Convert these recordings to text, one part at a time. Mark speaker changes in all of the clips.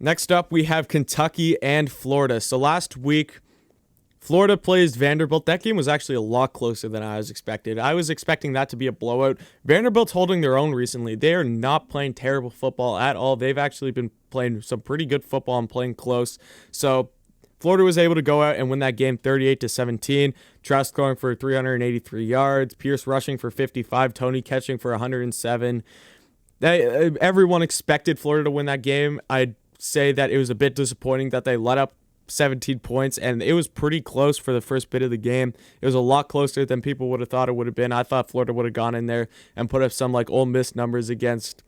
Speaker 1: Next up, we have Kentucky and Florida. So last week, Florida plays Vanderbilt. That game was actually a lot closer than I was expected. I was expecting that to be a blowout. Vanderbilt's holding their own recently. They are not playing terrible football at all. They've actually been playing some pretty good football and playing close. So Florida was able to go out and win that game 38-17. Trask scoring for 383 yards, Pierce rushing for 55, Tony catching for 107. Everyone expected Florida to win that game. I'd say that it was a bit disappointing that they let up 17 points, and it was pretty close for the first bit of the game. It was a lot closer than people would have thought it would have been. I thought Florida would have gone in there and put up some like Ole Miss numbers against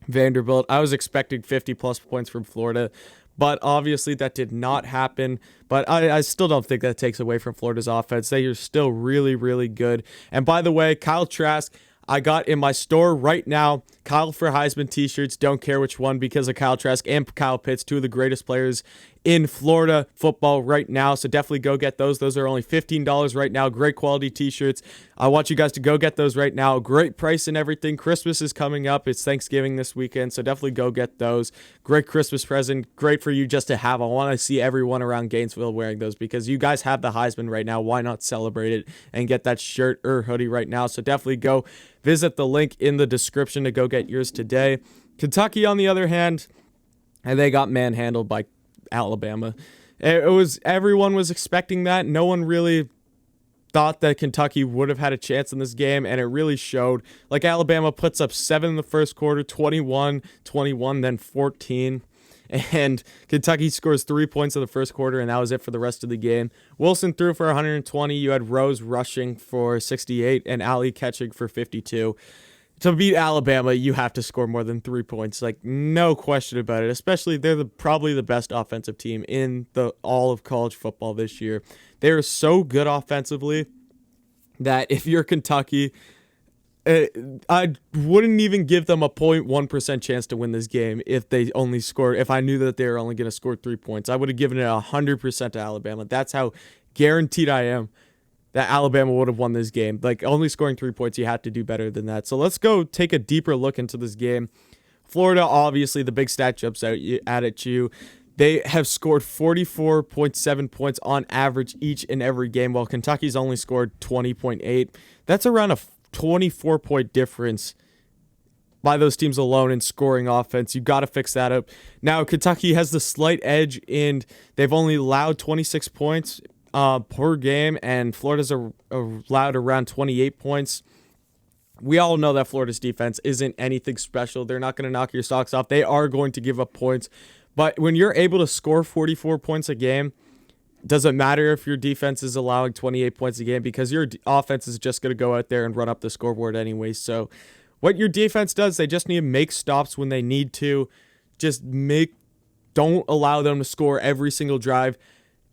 Speaker 1: Vanderbilt. I was expecting 50-plus points from Florida, but obviously that did not happen. But I still don't think that takes away from Florida's offense. They are still really, really good. And by the way, Kyle Trask, I got in my store right now, Kyle for Heisman t-shirts, don't care which one, because of Kyle Trask and Kyle Pitts, two of the greatest players in Florida football right now. So definitely go get those. Those are only $15 right now. Great quality t-shirts. I want you guys to go get those right now. Great price and everything. Christmas is coming up. It's Thanksgiving this weekend, so definitely go get those. Great Christmas present. Great for you just to have. I want to see everyone around Gainesville wearing those because you guys have the Heisman right now. Why not celebrate it and get that shirt or hoodie right now? So definitely go visit the link in the description to go get yours today. Kentucky, on the other hand, and they got manhandled by Alabama. Everyone was expecting that. No one really thought that Kentucky would have had a chance in this game, and it really showed. Like, Alabama puts up 7 in the first quarter, 21, then 14. And Kentucky scores 3 points in the first quarter, and that was it for the rest of the game. Wilson threw for 120. You had Rose rushing for 68 and Alley catching for 52. To beat Alabama, you have to score more than 3 points. Like, no question about it. Especially, they're probably the best offensive team in all of college football this year. They are so good offensively that if you're Kentucky, I wouldn't even give them a 0.1% chance to win this game if I knew that they were only going to score 3 points. I would have given it 100% to Alabama. That's how guaranteed I am that Alabama would have won this game. Like, only scoring 3 points, you have to do better than that. So let's go take a deeper look into this game. Florida, obviously, the big stat jumps out at you. They have scored 44.7 points on average each and every game, while Kentucky's only scored 20.8. That's around a 24-point difference by those teams alone in scoring offense. You got to fix that up. Now, Kentucky has the slight edge, and they've only allowed 26 points per game, and Florida's allowed around 28 points. We all know that Florida's defense isn't anything special. They're not going to knock your socks off. They are going to give up points. But when you're able to score 44 points a game, doesn't matter if your defense is allowing 28 points a game because your offense is just going to go out there and run up the scoreboard anyway. So what your defense does, they just need to make stops when they need to. Don't allow them to score every single drive.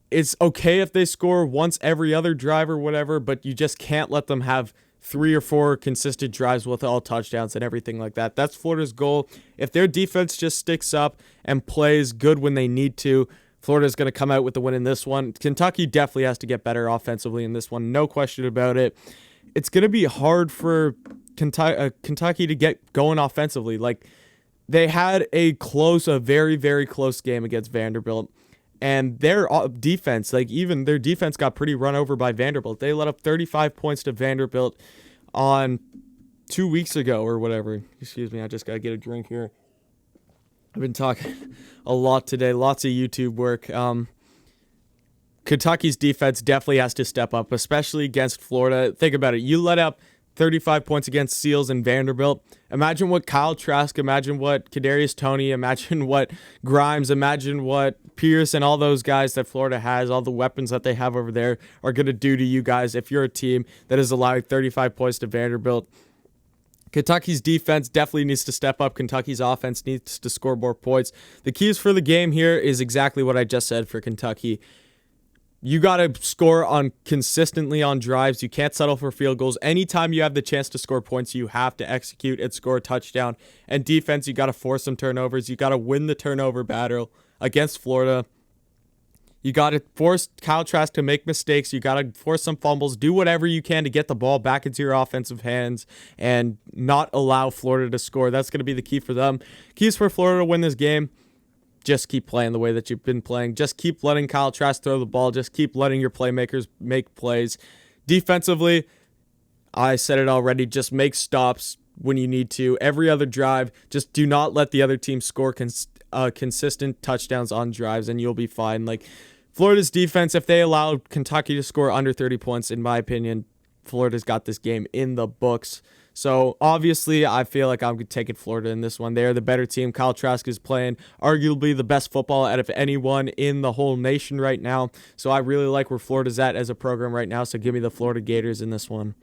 Speaker 1: It's okay if they score once every other drive or whatever, but you just can't let them have 3 or 4 consistent drives with all touchdowns and everything like that. That's Florida's goal. If their defense just sticks up and plays good when they need to, Florida's going to come out with the win in this one. Kentucky definitely has to get better offensively in this one, no question about it. It's going to be hard for Kentucky to get going offensively. Like, they had a very, very close game against Vanderbilt. And their defense, even their defense got pretty run over by Vanderbilt. They let up 35 points to Vanderbilt on 2 weeks ago or whatever. Excuse me, I just got to get a drink here. I've been talking a lot today, lots of YouTube work. Kentucky's defense definitely has to step up, especially against Florida. Think about it. You let up 35 points against Seals and Vanderbilt. Imagine what Kyle Trask, imagine what Kadarius Toney, imagine what Grimes, imagine what Pierce and all those guys that Florida has, all the weapons that they have over there are going to do to you guys if you're a team that is allowing 35 points to Vanderbilt. Kentucky's defense definitely needs to step up. Kentucky's offense needs to score more points. The keys for the game here is exactly what I just said for Kentucky. You got to score consistently on drives. You can't settle for field goals. Anytime you have the chance to score points, you have to execute and score a touchdown. And defense, you got to force some turnovers. You got to win the turnover battle against Florida. You got to force Kyle Trask to make mistakes. You got to force some fumbles. Do whatever you can to get the ball back into your offensive hands and not allow Florida to score. That's going to be the key for them. Keys for Florida to win this game. just keep playing the way that you've been playing. Just keep letting Kyle Trask throw the ball. Just keep letting your playmakers make plays. Defensively, I said it already, just make stops when you need to. Every other drive, just do not let the other team score consistent touchdowns on drives, and you'll be fine. Like, Florida's defense, if they allow Kentucky to score under 30 points, in my opinion, Florida's got this game in the books. So, obviously, I feel like I'm taking Florida in this one. They're the better team. Kyle Trask is playing arguably the best football out of anyone in the whole nation right now. So, I really like where Florida's at as a program right now. So, give me the Florida Gators in this one.